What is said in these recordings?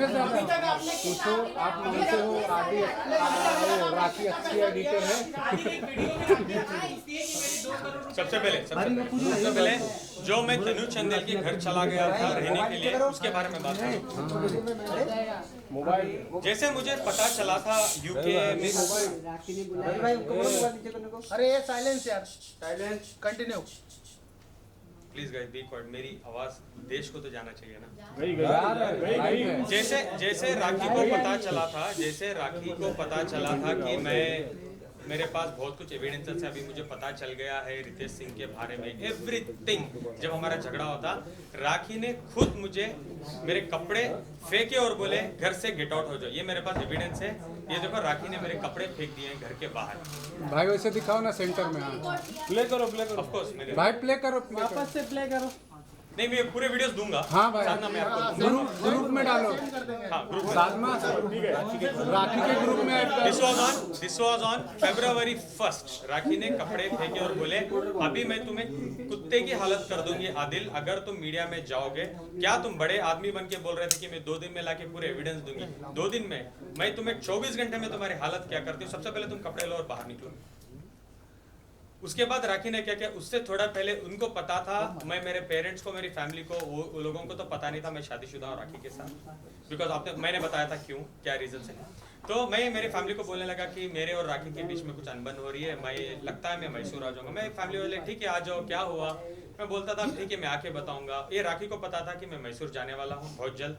में ज्यादा पूछो, आप मानते हो आदि राखी अच्छी एडिटर है? सबसे पहले जो मैं तनु चंदेल के घर चला गया था रहने के लिए, उसके बारे में बात करूं। मोबाइल जैसे मुझे पता चला था यूके में, अरे साइलेंस यार, silence, continue please guys be quiet, मेरी आवाज देश को तो जाना चाहिए ना। जैसे राखी को पता चला था, जैसे राखी को पता चला था कि मेरे पास बहुत कुछ एविडेंसेस है, अभी मुझे पता चल गया है रितेश सिंह के बारे में एवरीथिंग। जब हमारा झगड़ा होता, राखी ने खुद मुझे मेरे कपड़े फेंके और बोले घर से गेट आउट हो जाओ। ये मेरे पास एविडेंस है, ये देखो राखी ने मेरे कपड़े फेंक दिए हैं घर के बाहर। भाई वैसे दिखाओ ना सेंटर में। हाँ प्ले करो ऑफ कोर्स मैंने भाई प्ले करो, वापस से प्ले करो। नहीं, मैं पूरे वीडियोस दूंगा। हाँ भाई, साधना मैं आपको दूंगा। ग्रुप में डालो। हाँ ग्रुप में। साधना राखी के ग्रुप में ऐड कर। This was on February 1st। राखी ने कपड़े फेंके और बोले अभी मैं तुम्हें कुत्ते की हालत कर दूंगी आदिल, अगर तुम मीडिया में जाओगे। क्या तुम बड़े आदमी बन के बोल रहे थे कि मैं 2 दिन में लाके पूरे एविडेंस दूंगी? 2 दिन में मैं तुम्हें 24 घंटे में तुम्हारी हालत क्या करती हूँ। सबसे पहले तुम कपड़े लो और बाहर निकलो। उसके बाद राखी ने क्या किया, उससे थोड़ा पहले उनको पता था, मैं मेरे पेरेंट्स को, मेरी फैमिली को, वो लोगों को तो पता नहीं था मैं शादीशुदा हूँ राखी के साथ, बिकॉज मैंने बताया था क्यों, क्या रीजन से। तो मैं मेरे फैमिली को बोलने लगा कि मेरे और राखी के बीच में कुछ अनबन हो रही है, मैं लगता है मैं मैसूर आ जाऊंगा। मैं फैमिली वाले ठीक है आ जाओ, क्या हुआ? मैं बोलता था ठीक है मैं आके बताऊंगा। ये राखी को पता था कि मैं मैसूर जाने वाला हूँ बहुत जल्द।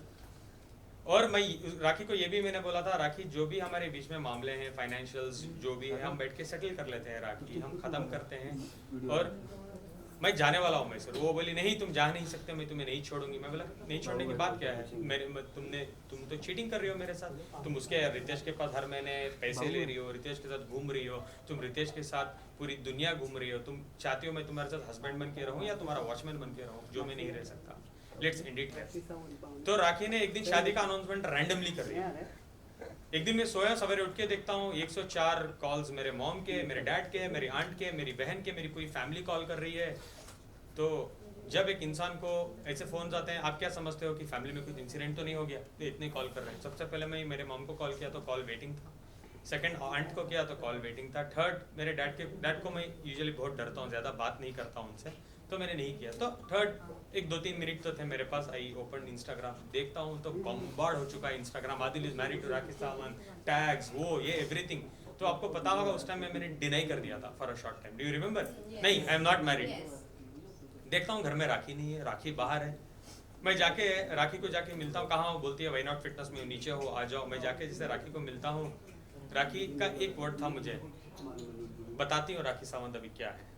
और मैं राखी को ये भी मैंने बोला था, राखी जो भी हमारे बीच में मामले हैं, फाइनेंशियल्स जो भी है, हम बैठ के सेटल कर लेते हैं राखी, हम खत्म करते हैं और मैं जाने वाला हूँ मैसूर। वो बोली नहीं तुम जा नहीं सकते, मैं तुम्हें नहीं छोड़ूंगी। मैं बोला नहीं छोड़ने की बात क्या है, तुम तो चीटिंग कर रही हो मेरे साथ, तुम उसके रितेश के पास हर महीने पैसे ले रही हो, रितेश के साथ घूम रही हो, तुम रितेश के साथ पूरी दुनिया घूम रही हो, तुम चाहती हो मैं तुम्हारे साथ हस्बैंड बन के रहूँ या तुम्हारा वॉचमैन बन के रहूँ, जो मैं नहीं रह सकता। Let's end it here. तो राखी ने एक दिन शादी का अनाउंसमेंट रैंडमली कर दिया। एक दिन मैं सोया, सवेरे उठ के देखता हूँ 104 कॉल्स मेरे मॉम के, मेरे डैड के, मेरी आंट के, मेरी बहन के, मेरी पूरी फैमिली कॉल कर रही है। तो जब एक इंसान को ऐसे फोन आते हैं, आप क्या समझते हो कि फैमिली में कुछ इंसिडेंट तो नहीं हो गया, तो इतने कॉल कर रहे हैं। सबसे पहले मैं मेरे मॉम को कॉल किया तो कॉल वेटिंग था, सेकंड आंट को किया तो कॉल वेटिंग था, थर्ड मेरे डैड को मैं यूजुअली बहुत डरता हूँ, ज़्यादा बात नहीं करता हूँ उनसे, तो मैंने नहीं किया। तो थर्ड एक 2-3 मिनट तो थे मेरे पास, आई ओपन इंस्टाग्राम, देखता हूँ तो बॉम्बार्ड हो चुका है Instagram, Adil is married to Rakhi Sawant, tags, वो ये एवरीथिंग। तो आपको पता होगा उस टाइम में मैंने डिनाई कर दिया था for a short time, do you remember? नहीं, आई एम नॉट मैरिड। देखता हूँ घर में राखी नहीं है, राखी बाहर है। मैं जाके राखी को जाके मिलता हूँ, कहाँ हो? बोलती है वाई नॉट फिटनेस में नीचे हो, आ जाओ। मैं जाके जैसे राखी को मिलता हूँ, राखी का एक वर्ड था मुझे, बताती हूँ राखी सावंत अभी क्या है,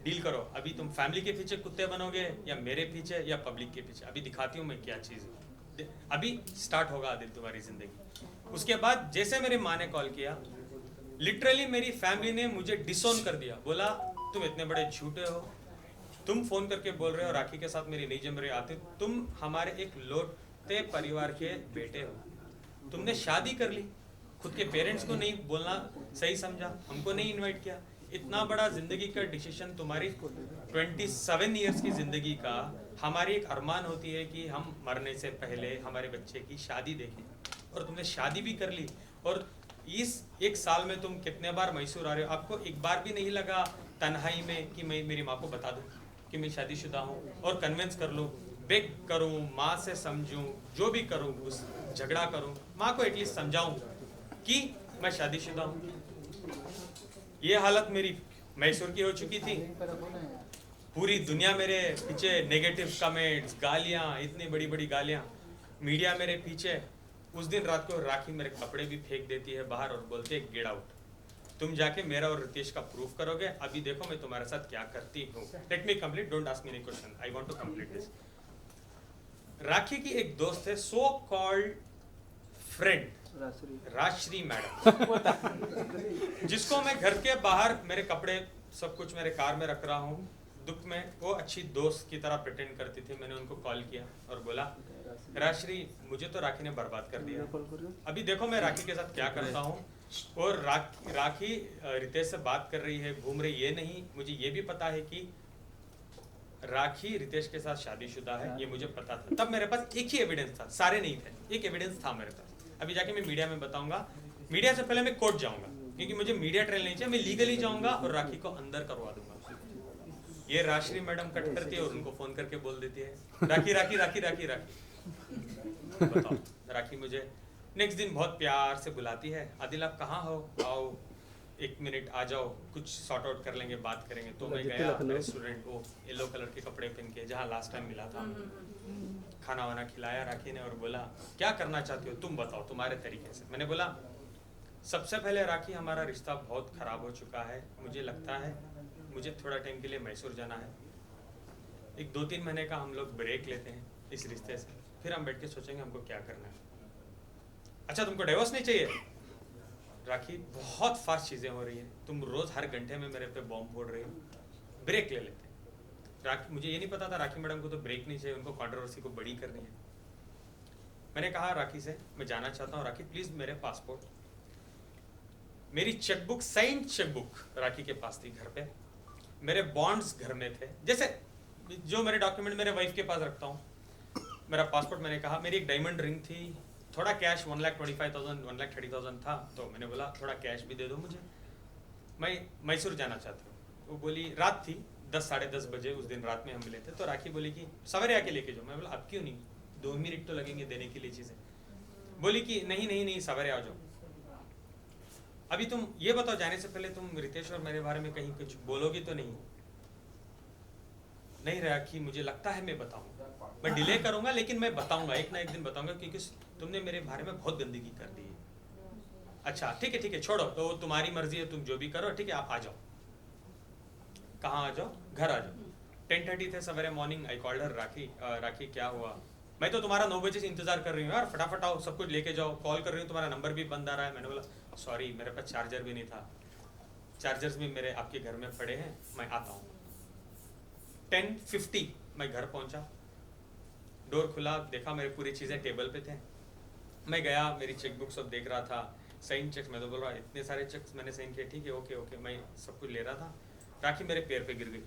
डील करो। अभी तुम फैमिली के पीछे कुत्ते बनोगे या मेरे पीछे या पब्लिक के पीछे, अभी दिखाती हूँ मैं क्या चीज़ है। अभी स्टार्ट होगा आदिल तुम्हारी जिंदगी। उसके बाद जैसे मेरी माँ ने कॉल किया, लिटरली मेरी फैमिली ने मुझे डिसोन कर दिया, बोला तुम इतने बड़े झूठे हो, तुम फोन करके बोल रहे हो राखी के साथ मेरी नहीं जम रही आती, तुम हमारे एक लौटते परिवार के बेटे हो, तुमने शादी कर ली, खुद के पेरेंट्स को नहीं बोलना सही समझा, हमको नहीं इनवाइट किया। इतना बड़ा जिंदगी का डिसीजन, तुम्हारी 27 इयर्स की जिंदगी का, हमारी एक अरमान होती है कि हम मरने से पहले हमारे बच्चे की शादी देखें, और तुमने शादी भी कर ली। और इस 1 साल में तुम कितने बार मैसूर आ रहे हो, आपको एक बार भी नहीं लगा तन्हाई में कि मैं मेरी माँ को बता दूं कि मैं शादीशुदा हूँ और कन्विंस कर लूँ, बेग करूँ, माँ से समझूँ, जो भी करूँ, उस झगड़ा करूँ, माँ को एटलीस्ट समझाऊँ कि मैं शादीशुदा हूँ। ये हालत मेरी मैसूर की हो चुकी थी। पूरी दुनिया मेरे पीछे, नेगेटिव कमेंट्स, गालियाँ, इतनी बड़ी बड़ी गालियाँ, मीडिया मेरे पीछे। उस दिन रात को राखी मेरे कपड़े भी फेंक देती है बाहर और बोलती है गेट आउट, तुम जाके मेरा और रितेश का प्रूफ करोगे, अभी देखो मैं तुम्हारे साथ क्या करती हूँ। Let me complete, don't ask me any question, I want to complete this. Rakhi की एक दोस्त है, so called friend, Rajshree madam, जिसको मैं घर के बाहर मेरे कपड़े सब कुछ मेरे कार में रख रहा हूँ, दुख में वो अच्छी दोस्त की तरह प्रिटेंड करती थी। मैंने उनको कॉल किया और बोला राजश्री, मुझे तो राखी ने बर्बाद कर दिया, अभी देखो मैं राखी के साथ क्या करता हूँ। और राखी रितेश से बात कर रही है, घूम रही, ये नहीं, मुझे ये भी पता है कि राखी रितेश के साथ शादीशुदा है ये मुझे पता था। तब मेरे पास एक ही एविडेंस था, सारे नहीं थे, एक एविडेंस था मेरे पास। अभी जाके मैं मीडिया में बताऊंगा। मीडिया से पहले मैं कोर्ट जाऊंगा, क्योंकि मुझे मीडिया ट्रायल नहीं चाहिए। मैं लीगली जाऊंगा और राखी को अंदर करवा दूंगा। ये राश्री मैडम कट करती है और उनको फोन करके बोल देती है राखी राखी राखी राखी राखी। बताओ, राखी मुझे नेक्स्ट दिन बहुत प्यार से बुलाती है, आदिल आप कहाँ हो, आओ 1 मिनट आ जाओ, कुछ सॉर्ट आउट कर लेंगे, बात करेंगे। तो मैं गया रेस्टोरेंट, वो येलो कलर के कपड़े पहन के, जहाँ लास्ट टाइम मिला था। खाना वाना खिलाया राखी ने और बोला क्या करना चाहती हो तुम बताओ तुम्हारे तरीके से। मैंने बोला सबसे पहले राखी हमारा रिश्ता बहुत खराब हो चुका है, मुझे लगता है मुझे थोड़ा टाइम के लिए मैसूर जाना है। एक 2-3 महीने का हम लोग ब्रेक लेते हैं इस रिश्ते से, फिर हम बैठ के सोचेंगे हमको क्या करना है। अच्छा तुमको डिवोर्स नहीं चाहिए? राखी बहुत फास्ट चीज़ें हो रही है, तुम रोज़ हर घंटे में मेरे पे बॉम्ब फोड़ रही हो, ब्रेक ले लेते हैं। राखी, मुझे ये नहीं पता था राखी मैडम को तो ब्रेक नहीं चाहिए, उनको कंट्रोवर्सी को बड़ी करनी है। मैंने कहा राखी से मैं जाना चाहता हूँ, राखी प्लीज़ मेरे पासपोर्ट, मेरी चेकबुक, साइन चेकबुक राखी के पास थी घर पे, मेरे बॉन्ड्स घर में थे, जैसे जो मेरे डॉक्यूमेंट मेरे वाइफ के पास रखता हूँ, मेरा पासपोर्ट। मैंने कहा मेरी एक डायमंड रिंग थी, थोड़ा कैश 1,25,000 1,30,000 था, तो मैंने बोला थोड़ा कैश भी दे दो मुझे, मैं मैसूर जाना चाहती हूँ। वो बोली, रात थी 10 साढ़े 10 बजे, उस दिन रात में हम मिले थे। तो राखी बोली कि सवेरे आके लेके जाओ। मैं बोला अब क्यों नहीं, 2 मिनट तो लगेंगे देने के लिए चीज़ें। बोली कि नहीं नहीं नहीं सवेरे आ जाओ। अभी तुम ये बताओ, जाने से पहले तुम रितेश और मेरे बारे में कहीं कुछ बोलोगी तो नहीं? नहीं राखी, मुझे लगता है मैं बताऊंगा, मैं डिले करूंगा लेकिन मैं बताऊंगा, एक ना एक दिन बताऊंगा, क्योंकि तुमने मेरे बारे में बहुत गंदगी कर दी है। अच्छा ठीक है छोड़ो, तो तुम्हारी मर्जी है, तुम जो भी करो, ठीक है आप आ जाओ। कहाँ आ जाओ? घर आ जाओ। 10:30 थे सवेरे मॉर्निंग। आई कॉल्ड हर, राखी क्या हुआ? मैं तो तुम्हारा 9 बजे से इंतजार कर रही हूँ यार, फटाफट आओ, सब कुछ लेके जाओ, कॉल कर रही हूँ, तुम्हारा नंबर भी बंद आ रहा है। मैंने बोला सॉरी मेरे पास चार्जर भी नहीं था, चार्जर्स भी मेरे आपके घर में पड़े हैं, मैं आता हूँ। 10:50 मैं घर पहुंचा, डोर खुला, देखा मेरी पूरी चीज़ें टेबल पे थे। मैं गया, मेरी चेकबुक सब देख रहा था, साइन चेक्स, मैं तो बोल रहा इतने सारे चेक्स मैंने साइन किए, ठीक है ओके, मैं सब कुछ ले रहा था। राखी मेरे पैर पे गिर गई,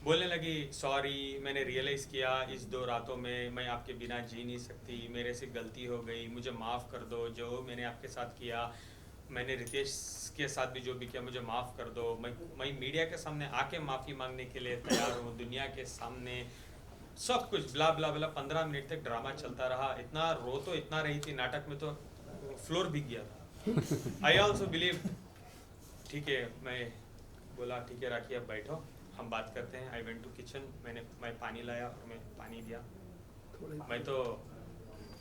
बोलने लगी सॉरी, मैंने रियलाइज़ किया इस 2 रातों में मैं आपके बिना जी नहीं सकती, मेरे से गलती हो गई, मुझे माफ़ कर दो, जो मैंने आपके साथ किया, मैंने रितेश के साथ भी जो भी किया, मुझे माफ़ कर दो। मैं मीडिया के सामने आके माफ़ी मांगने के लिए तैयार हूँ, दुनिया के सामने, सब कुछ ब्ला ब्ला ब्ला। 15 मिनट तक ड्रामा चलता रहा, इतना रो तो इतना रही थी, नाटक में तो फ्लोर भीग गया था। आई ऑल्सो बिलीव, ठीक है, मैं बोला ठीक है राखी अब बैठो हम बात करते हैं। आई वेंट टू किचन, मैं पानी लाया और मैं पानी दिया। मैं तो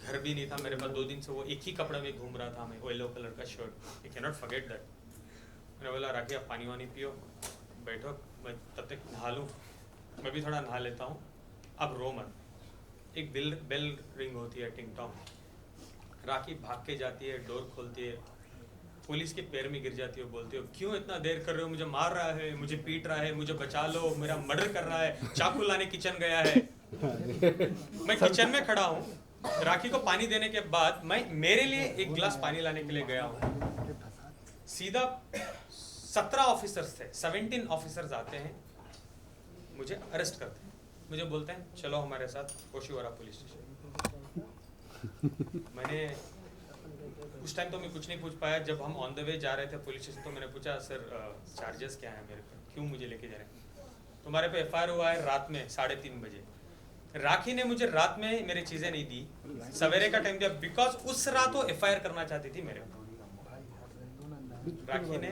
घर भी नहीं था मेरे पास, 2 दिन से वो एक ही कपड़े में घूम रहा था मैं, येलो कलर का shirt, I can not forget that. मैंने बोला राखी आप पानी वानी पियो, बैठो, मैं तब तक नहा लूँ, मैं भी थोड़ा नहा लेता हूँ, अब रो मत। एक बेल रिंग होती है, टिंग टॉन्ग। राखी भाग के जाती है, डोर खोलती है, पुलिस के पैर में गिर जाती हो, बोलती हो क्यों इतना देर कर रहे हो, मुझे मार रहा है, मुझे पीट रहा है, मुझे बचा लो, मेरा मर्डर कर रहा है, चाकू लाने किचन गया है। मैं किचन में खड़ा हूँ, राखी को पानी देने के बाद मैं मेरे लिए एक गिलास पानी लाने के लिए गया हूँ, सीधा 17 ऑफिसर्स थे, 17 ऑफिसर्स आते हैं, मुझे अरेस्ट करते हैं, मुझे बोलते हैं चलो हमारे साथ ओशिवारा पुलिस स्टेशन। मैंने उस टाइम तो मैं कुछ नहीं पूछ पाया, जब हम ऑन द वे जा रहे थे पुलिस स्टेशन तो मैंने पूछा सर चार्जेस क्या है मेरे पे, क्यों मुझे लेके जा रहे हैं? तुम्हारे पे एफआईआर हुआ है रात में 3:30 बजे। राखी ने मुझे रात में मेरी चीज़ें नहीं दी, सवेरे का टाइम दिया, बिकॉज उस रात वो एफआईआर करना चाहती थी मेरे पे। राखी ने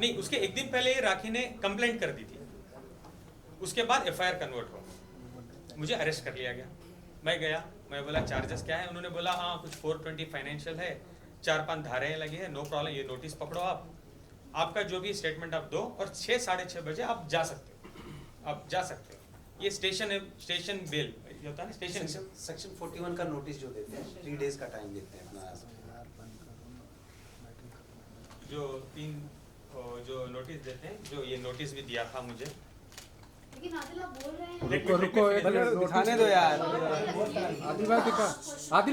नहीं, उसके एक दिन पहले ही राखी ने कंप्लेंट कर दी थी, उसके बाद एफआईआर कन्वर्ट हुआ, मुझे अरेस्ट कर लिया गया। मैं गया, मैं बोला चार्जेस क्या है? उन्होंने बोला हाँ कुछ 420 फाइनेंशियल है, 4-5 धाराएं लगी है, नो प्रॉब्लम, ये नोटिस पकड़ो आपका जो भी स्टेटमेंट आप दो और 6 साढ़े 6 बजे आप जा सकते हो, आप जा सकते हो। ये स्टेशन बेल होता है ना, स्टेशन सेक्शन 41 का नोटिस जो देते हैं, 3 डेज का टाइम देते हैं अपना, जो नोटिस देते हैं, जो ये नोटिस भी दिया था मुझे। लेकिन आदिल आप बोल रहे हैं, रुको एक मिनट, दिखाने दो यार। आदिल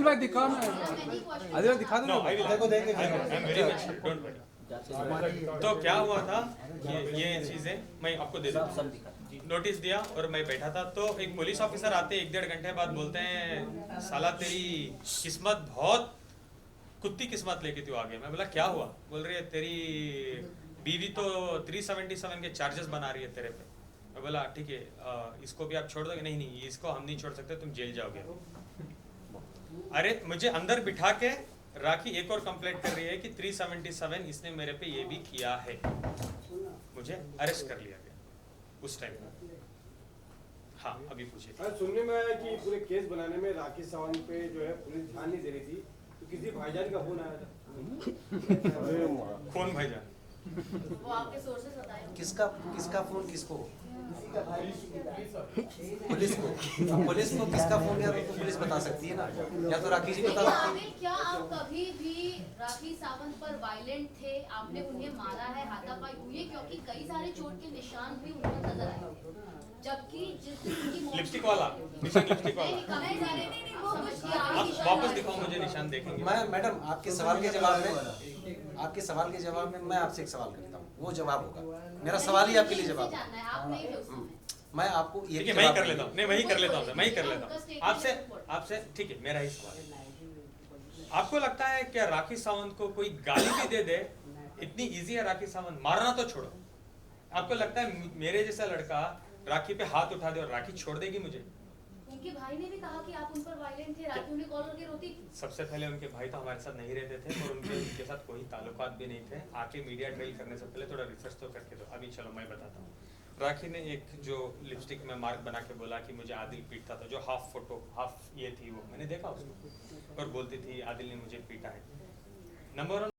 भाई दिखाओ ना, आदिल भाई दिखा दो No, ना। I will. देखो, देंगे। I am very much, don't worry. तो क्या हुआ था, ये चीजें मैं आपको दे देता हूँ। नोटिस दिया और मैं बैठा था, तो एक पुलिस ऑफिसर आते 1-1.5 घंटे बाद बोलते हैं साला तेरी किस्मत बहुत कुत्ती किस्मत लेके तू आ गया। मैं बोला क्या हुआ? बोल रही है तेरी बीवी तो 377 के चार्जेस बना रही है तेरे पे। मैं बोला ठीक है, इसको भी आप छोड़ दोगे? नहीं नहीं, इसको हम नहीं छोड़ सकते, तुम जेल जाओगे। अरे मुझे अंदर बिठा के राखी एक और कंप्लेंट कर रही है कि 377 इसने मेरे पे ये भी किया है। मुझे अरेस्ट कर लिया गया उस टाइम। हाँ अभी पूछिए। सुनने में आया कि पूरे केस बनाने में राखी सावंत पे जो है पुलिस ध्यान नहीं दे रही थी, तो किसी भाईजान का फोन आया था। कौन भाईजान? वो आपके सोर्सेस बताए होंगे। किसका फोन किसको? पुलिस को किसका फोन गया तो पुलिस बता सकती है ना, या तो राखी जी बता लेकिन सकती आमिर, क्या आप कभी भी राखी सावंत पर वायलेंट थे? आपने उन्हें मारा है, हाथापाई हुई है? क्योंकि कई सारे चोट के निशान भी उन पर नजर आए थे। जबकि जिस दिन उनकी मौत लिपस्टिक वाला निशान, लिपस्टिक वाला। नहीं, वो कुछ किया आप निशान वापस आए। दिखाओ मुझे निशान देखेंगे। मैं मैडम आपके सवाल के जवाब में मैं आपसे एक सवाल करता हूँ, वो जवाब होगा। मेरा सवाल ही आपके लिए जवाब है। जानना है, आप नहीं थे उस समय। मैं आपको ये ठीक है, मैं ही कर लेता हूँ। नहीं, मैं ही कर लेता हूँ, मैं ही कर लेता हूँ आपसे। ठीक है, मेरा ही सवाल है। आपको लगता है क्या राखी सावंत को कोई गाली भी दे दे इतनी इजी है राखी सावंत मारना? तो छोड़ो, आपको लगता है मेरे जैसा लड़का राखी पे हाथ उठा दे और राखी छोड़ देगी मुझे? उनके भाई ने भी कहा कि आप उन पर वायलेंट थे, राखी उन्हें कॉल करके रोती थी। सबसे पहले उनके भाई तो हमारे साथ नहीं रहते थे और उनके साथ कोई ताल्लुकात भी नहीं थे। आके मीडिया ट्रेल करने से पहले थोड़ा रिसर्च तो करके दो। अभी चलो मैं बताता हूँ। राखी ने एक जो लिपस्टिक में मार्क बना के बोला कि मुझे आदिल पीटता था, जो हाफ ये थी, वो मैंने देखा उसको, और बोलती थी आदिल ने मुझे पीटा है। नंबर 1